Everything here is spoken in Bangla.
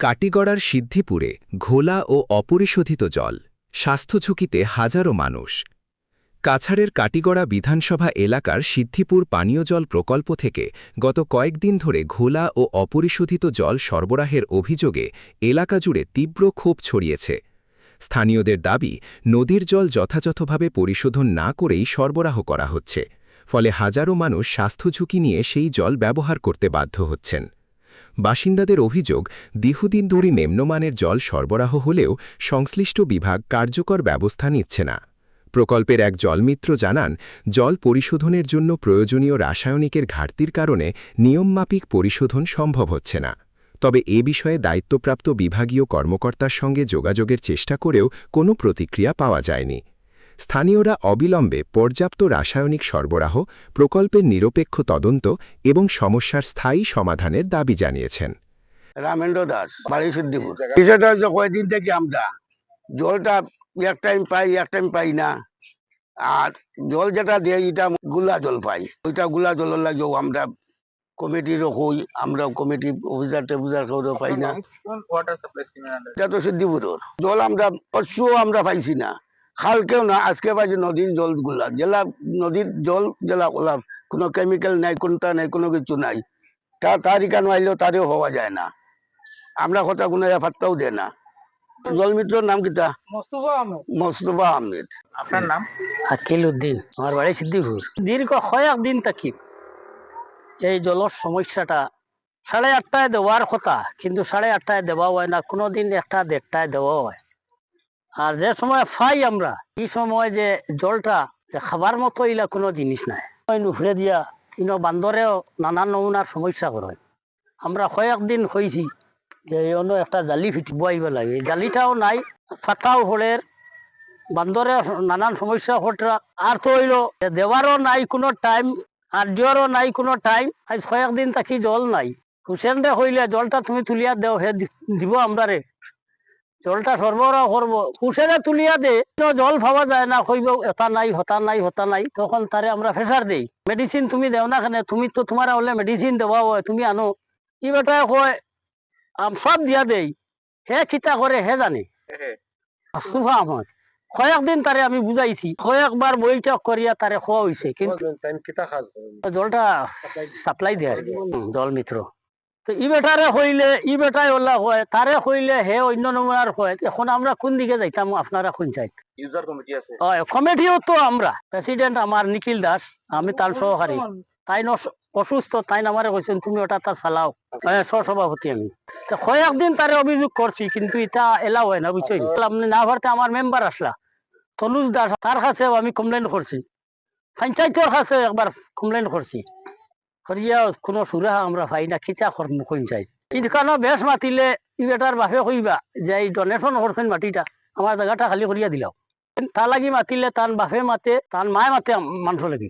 কাটিগড়ার সিদ্ধিপুরে ঘোলা ও অপরিশোধিত জল, স্বাস্থ্য ঝুঁকিতে হাজারো মানুষ। কাছাড়ের কাটিগড়া বিধানসভা এলাকার সিদ্ধিপুর পানীয় জল প্রকল্প থেকে গত কয়েকদিন ধরে ঘোলা ও অপরিশোধিত জল সরবরাহের অভিযোগে এলাকা জুড়ে তীব্র ক্ষোভ ছড়িয়েছে। স্থানীয়দের দাবি, নদীর জল যথাযথভাবে পরিশোধন না করেই সরবরাহ করা হচ্ছে, ফলে হাজারো মানুষ স্বাস্থ্য ঝুঁকি নিয়ে সেই জল ব্যবহার করতে বাধ্য হচ্ছেন। বাসিন্দাদের অভিযোগ, দীর্ঘদিন ধরে নিম্নমানের জল সরবরাহ হলেও সংশ্লিষ্ট বিভাগ কার্যকর ব্যবস্থা নিচ্ছে না। প্রকল্পের এক জলমিত্র জানান, জল পরিশোধনের জন্য প্রয়োজনীয় রাসায়নিকের ঘাটতির কারণে নিয়মমাফিক পরিশোধন সম্ভব হচ্ছে না। তবে এ বিষয়ে দায়িত্বপ্রাপ্ত বিভাগীয় কর্মকর্তার সঙ্গে যোগাযোগের চেষ্টা করেও কোনো প্রতিক্রিয়া পাওয়া যায়নি। স্থানীয়রা অবিলম্বে পর্যাপ্ত রাসায়নিক সরবরাহ, প্রকল্পের নিরপেক্ষ তদন্ত এবং সমস্যার স্থায়ী সমাধানের দাবি জানিয়েছেন। রামেন্দ্র দাস, বাড়ি সিদ্ধিপুর। বিষয়টা হচ্ছে কয়েকদিন থেকে আমরা জলটা এক টাইম পাই না। আর জল যেটা দেয় এটা গুলা জল পাই, ওইটা গুলা জলের লাগেও আমরা কমিটিরও হই, আমরা কমিটি অফিসার টফিসার পাই না। এটা তো সিদ্ধিপুরের জল আমরা আমরা পাইছি না, খালকেও না, আজকে পাইছি নদীর জল গুলা, জেলা নদীর জল জেলা গোলাপ, কোনো কেমিক্যাল নাই, কোনটা নাই, কোনো কিছু নাই। তারিকা নাইলেও তারেও হওয়া যায় না। আমরা কথা কোনো পাত্তাও দেয় না। জলমিত্রর নাম কিতা? মোস্তফা আহমেদ। আপনার নাম? আকিল উদ্দিন, আমার বাড়ি সিদ্ধিপুর। দীর্ঘ কয়েকদিন থাকি এই জলের সমস্যাটা 8:30টায় দেওয়ার কথা, কিন্তু 8:30টায় দেওয়া হয় না, কোনোদিন 1:30টায় দেওয়া হয়। আর যে সময় পাই আমরা, এই সময় যে জলটা যে খাবার মতো ইলা কোনো জিনিস নাই। নুফরে দিয়া বান্দরেও নানান নমুনার সমস্যা করে। আমরা কয়েকদিন হয়েছি যে অন্য একটা জালি বইব লাগে, জালিটাও নাই, ফাটাও হলের বান্দরে নানান সমস্যা ঘটরা। আর তো হইল দেওয়ারও নাই কোনো টাইম, আর দিওয়ারও নাই কোনো টাইম। আজ কয়েকদিন থাকি জল নাই। হুসেন রে হইলে জলটা তুমি তুলিয়া দেও, হে দিব আমরা রে, জলটা সরবরাহ করবো। হুসেনে তুলিয়া দে, জল পাওয়া যায় না, কইব এটা নাই, হতা নাই, হতা নাই। তখন তারে আমরা প্রেসার দেই, মেডিসিন তুমি দেও না কেন, তুমি তো তোমার হলে মেডিসিন দেওয়া হয়, তুমি আনো। ই বেটায় কয় সব দিয়া দেই, হে কিতা করে হে জানে। সুভা আমার কয়েকদিন তারে আমি বুঝাইছি, কয়েকবার বইটা করিয়া তারে খোয়া হয়েছে, কিন্তু জলটা সাপ্লাই দেয় জল মিত্র। তো ই বেটারে হইলে ই বেটাই ওলা হয়, তারে হইলে হে অন্য নমুনার হয়। এখন আমরা কোন দিকে যাইতাম, আপনারা কোন চাই? কমিটিও তো আমরা, প্রেসিডেন্ট আমার নিখিল দাস, আমি তার সহকারী। তাই অসুস্থ, তাই আমারে কইছেন তুমি ওটা তা চালাও, সহসভাপতি আমি। তো কয়েকদিন তারে অভিযোগ করছি, কিন্তু এটা এলাও হয় না, বুঝছেন। আপনি না পারতে আমার মেম্বার আসলা তনুজ দাস, তার কাছেও আমি কমপ্লেন করছি, পঞ্চায়েতের কাছে একবার কমপ্লেন করছি, করিয়া কোনো সুরাহা আমরা পাই না। খিচা কইন চাই ইখানো বেশ মাতিলে ই বেটার বাপে কইবা যে এই ডোনেশন করছেন মাটিটা, আমার জায়গাটা খালি করিয়া দিলাম। তা লাগি মাতিলে তান বাপে মাতে, তান মায়ে মাতে মানুষ লাগি।